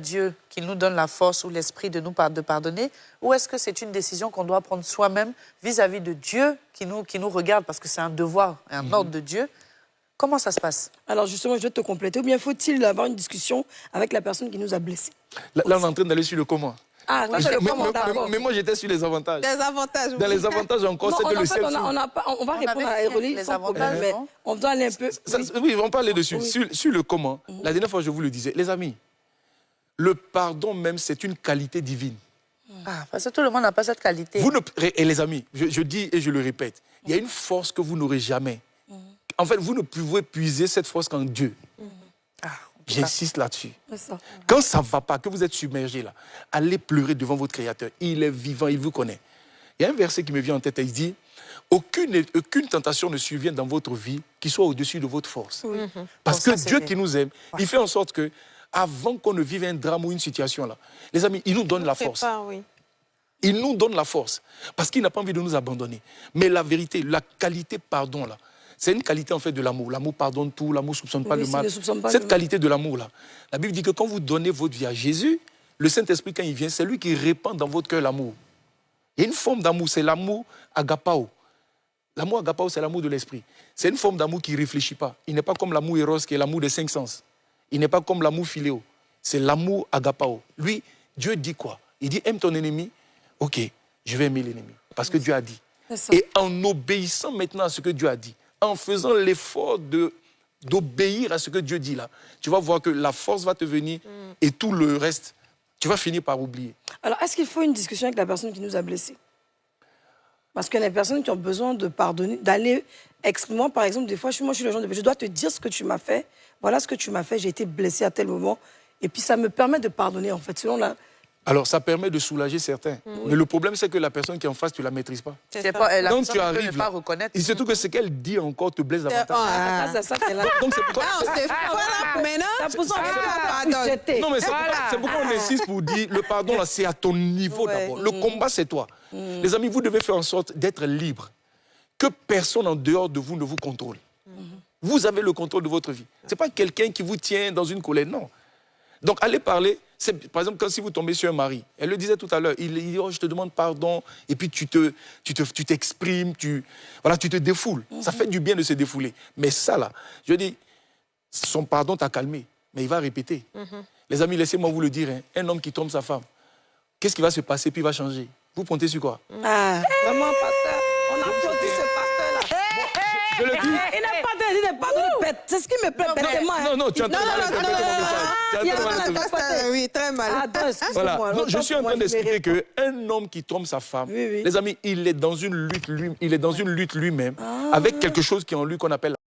Dieu qui nous donne la force ou l'esprit de pardonner, ou est-ce que c'est une décision qu'on doit prendre soi-même vis-à-vis de Dieu qui nous regarde parce que c'est un devoir, un ordre de Dieu? Comment ça se passe? Alors justement, je vais te compléter. Ou bien faut-il avoir une discussion avec la personne qui nous a blessés? Là, on est en train d'aller sur le comment. Ah, oui, c'est le comment, mais moi, j'étais sur les avantages. Les avantages, oui. Dans les avantages encore, c'est que le seul... On va répondre à Hérolie sans problème, mais on doit aller un peu... Oui, on va parler dessus. Oui. Sur le comment, la dernière fois, je vous le disais, les amis, le pardon même, c'est une qualité divine. Ah, parce que tout le monde n'a pas cette qualité. Et les amis, je dis et je le répète, il y a une force que vous n'aurez jamais. En fait, vous ne pouvez puiser cette force qu'en Dieu. J'insiste là-dessus. Quand ça ne va pas, que vous êtes submergé là, allez pleurer devant votre Créateur. Il est vivant, il vous connaît. Il y a un verset qui me vient en tête, il dit, aucune tentation ne survient dans votre vie qui soit au-dessus de votre force. Oui. Parce que Dieu qui nous aime, il fait en sorte que, avant qu'on ne vive un drame ou une situation là, les amis, il nous donne la force. Il nous donne la force. Parce qu'il n'a pas envie de nous abandonner. Mais la vérité, la qualité pardon là, c'est une qualité en fait de l'amour. L'amour pardonne tout, l'amour ne soupçonne pas le mal. Cette qualité de l'amour là, la Bible dit que quand vous donnez votre vie à Jésus, le Saint-Esprit quand il vient, c'est lui qui répand dans votre cœur l'amour. Il y a une forme d'amour, c'est l'amour agapao. L'amour agapao, c'est l'amour de l'esprit. C'est une forme d'amour qui ne réfléchit pas. Il n'est pas comme l'amour éros qui est l'amour des 5 sens. Il n'est pas comme l'amour philéo. C'est l'amour agapao. Lui, Dieu dit quoi? Il dit aime ton ennemi. Ok, je vais aimer l'ennemi. Parce que Dieu a dit. Et en obéissant maintenant à ce que Dieu a dit, en faisant l'effort d'obéir à ce que Dieu dit là, tu vas voir que la force va te venir et tout le reste, tu vas finir par oublier. Alors, est-ce qu'il faut une discussion avec la personne qui nous a blessés? Parce qu'il y a des personnes qui ont besoin de pardonner, d'aller exprimer. Par exemple, des fois, moi, je suis le genre de... Je dois te dire ce que tu m'as fait. Voilà ce que tu m'as fait. J'ai été blessé à tel moment. Et puis, ça me permet de pardonner, en fait, selon la... Alors, ça permet de soulager certains. Mais le problème, c'est que la personne qui est en face, tu ne la maîtrises pas. Donc, tu arrives là, pas reconnaître. Et surtout que ce qu'elle dit encore te blesse davantage. C'est ça qu'elle a. Donc, c'est pourquoi... Non, mais c'est pourquoi on insiste pour dire, le pardon, là, c'est à ton niveau d'abord. Le combat, c'est toi. Les amis, vous devez faire en sorte d'être libre. Que personne en dehors de vous ne vous contrôle. Vous avez le contrôle de votre vie. Ce n'est pas quelqu'un qui vous tient dans une colère, non. Donc, allez parler. Par exemple, quand si vous tombez sur un mari, elle le disait tout à l'heure, il dit, oh, je te demande pardon, et puis tu t'exprimes, tu te défoules. Ça fait du bien de se défouler. Mais ça, là, je dis, son pardon t'a calmé, mais il va répéter. Les amis, laissez-moi vous le dire, hein, un homme qui trompe sa femme, qu'est-ce qui va se passer, puis il va changer? Vous pointez sur quoi? Ah, vraiment, pasteur, on applaudit ce pasteur-là. Je le dis. Il n'a pas de pardon de bête. C'est ce qui me plaît bêtement. Non, tu as oui, très mal. Voilà. Non, je suis en train d'expliquer qu'un homme qui trompe sa femme, les amis, il est dans une lutte lui-même, avec quelque chose qui est en lui qu'on appelle